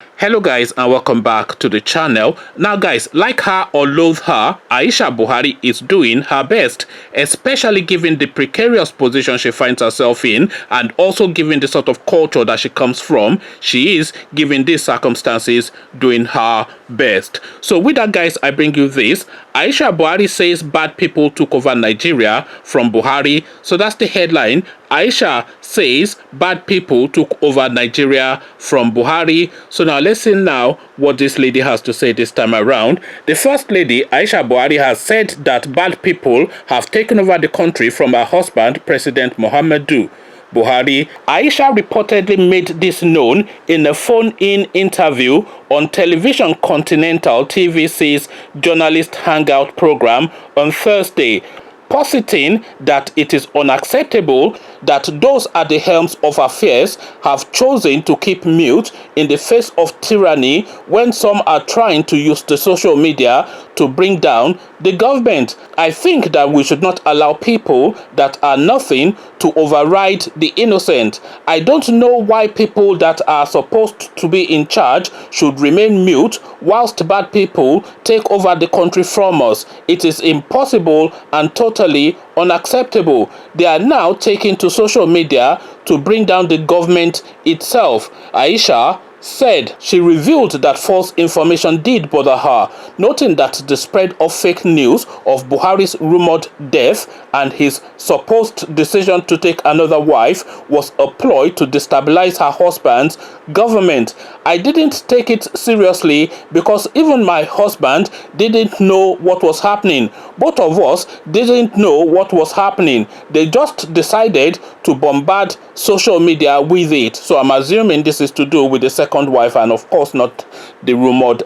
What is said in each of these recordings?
Hello guys and welcome back to the channel. Now guys, like her or loathe her, Aisha Buhari is doing her best, especially given the precarious position she finds herself in and also given the sort of culture that she comes from. She is, given these circumstances, doing her best. So with that guys, I bring you this. Aisha Buhari says bad people took over Nigeria from Buhari. So that's the headline. Aisha says bad people took over Nigeria from Buhari. So now let's see now what this lady has to say this time around. The first lady, Aisha Buhari, has said that bad people have taken over the country from her husband, President Muhammadu Buhari. Aisha reportedly made this known in a phone-in interview on television Continental TVC's Journalist Hangout program on Thursday, positing that it is unacceptable that those at the helms of affairs have chosen to keep mute in the face of tyranny when some are trying to use the social media to bring down the government. I think that we should not allow people that are nothing to override the innocent. I don't know why people that are supposed to be in charge should remain mute whilst bad people take over the country from us. It is impossible and totally unacceptable. They are now taking to social media to bring down the government itself. Aisha said she revealed that false information did bother her, noting that the spread of fake news of Buhari's rumored death and his supposed decision to take another wife was a ploy to destabilize her husband's government. I didn't take it seriously because even my husband didn't know what was happening. Both of us didn't know what was happening. They just decided to bombard social media with it. So I'm assuming this is to do with the second wife and of course not the rumored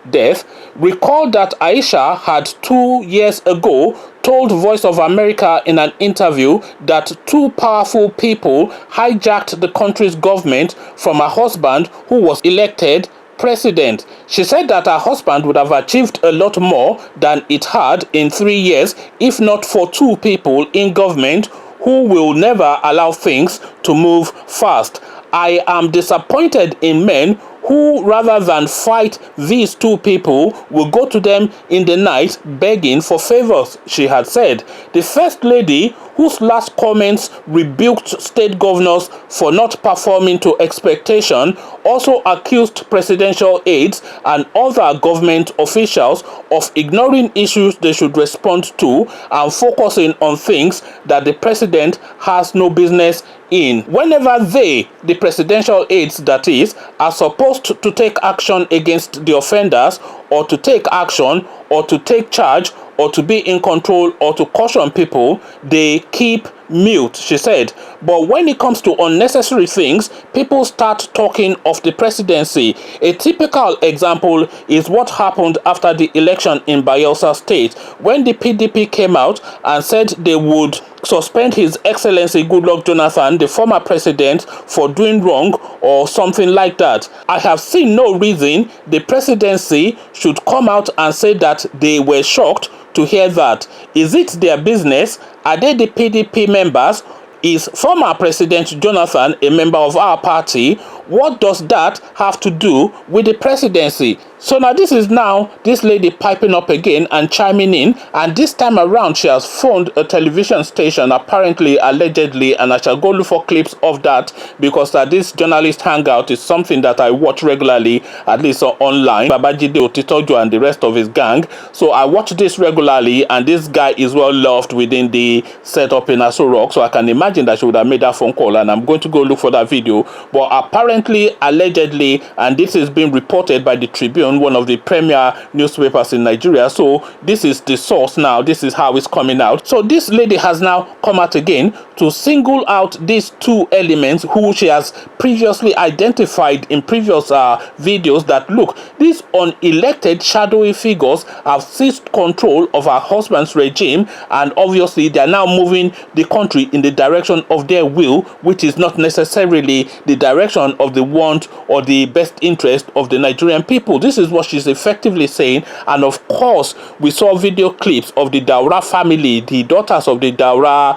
death. Recall that Aisha had 2 years ago told Voice of America in an interview that two powerful people hijacked the country's government from her husband, who was elected president. She said that her husband would have achieved a lot more than it had in 3 years if not for two people in government who will never allow things to move fast. I am disappointed in men who, rather than fight these two people, will go to them in the night begging for favors, she had said. The First Lady, whose last comments rebuked state governors for not performing to expectation, also accused presidential aides and other government officials of ignoring issues they should respond to and focusing on things that the president has no business in. Whenever they, the presidential aides that is, are supposed to take action against the offenders, or to take action, or to take charge, or to be in control, or to caution people, they keep mute, she said. But when it comes to unnecessary things, people start talking of the presidency. A typical example is what happened after the election in Bayelsa State, when the PDP came out and said they would suspend His Excellency Goodluck Jonathan, the former president, for doing wrong or something like that. I have seen no reason the presidency should come out and say that they were shocked to hear that. Is it their business? Are they the PDP members? Is former President Jonathan a member of our party? What does that have to do with the presidency? So now this is now this lady piping up again and chiming in, and this time around she has phoned a television station, apparently, allegedly, and I shall go look for clips of that because this journalist hangout is something that I watch regularly, at least online. Babajide Otitojo and the rest of his gang. So I watch this regularly, and this guy is well loved within the setup in Aso Rock, so I can imagine that she would have made that phone call, and I'm going to go look for that video. But apparently, allegedly, and this is being reported by the Tribune, one of the premier newspapers in Nigeria. So this is the source now. This is how it's coming out. So this lady has now come out again to single out these two elements who she has previously identified in previous videos, that look, these unelected shadowy figures have seized control of her husband's regime, and obviously they are now moving the country in the direction of their will, which is not necessarily the direction of of the want or the best interest of the Nigerian people. This is what she's effectively saying. And of course, we saw video clips of the Daura family, the daughters of the Daura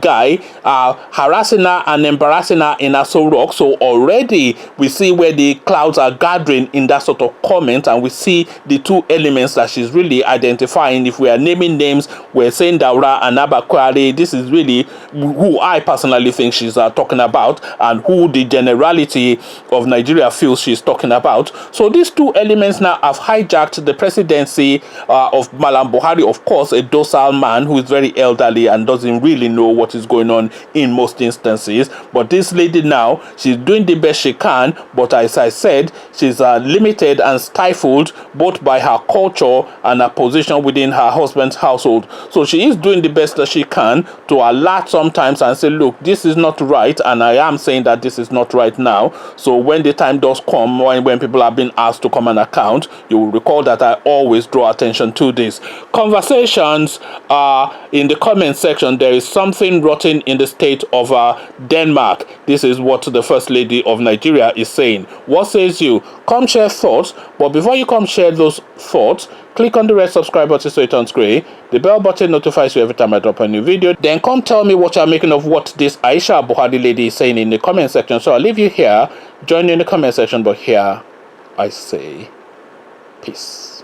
guy, harassing her and embarrassing her in Aso Rock. So already we see where the clouds are gathering in that sort of comment, and we see the two elements that she's really identifying. If we are naming names, we're saying Daura and Abakwari. This is really who I personally think she's talking about, and who the generality of Nigeria feels she's talking about. So these two elements now have hijacked the presidency of Malam Buhari, of course, a docile man who is very elderly and doesn't really know what is going on in most instances. But this lady now, she's doing the best she can, but as I said, she's limited and stifled both by her culture and her position within her husband's household. So she is doing the best that she can to alert sometimes and say, look, this is not right, and I am saying that this is not right now. So when the time does come, when people are being asked to come and account, you will recall that I always draw attention to this. Conversations in the comment section. There is something rotten in the state of Denmark. This is what the First Lady of Nigeria is saying. What says you? Come share thoughts, but before you come share those thoughts, click on the red subscribe button so it turns grey. The bell button notifies you every time I drop a new video. Then come tell me what you're making of what this Aisha Buhari lady is saying in the comment section. So I'll leave you here. Join you in the comment section, but here I say peace.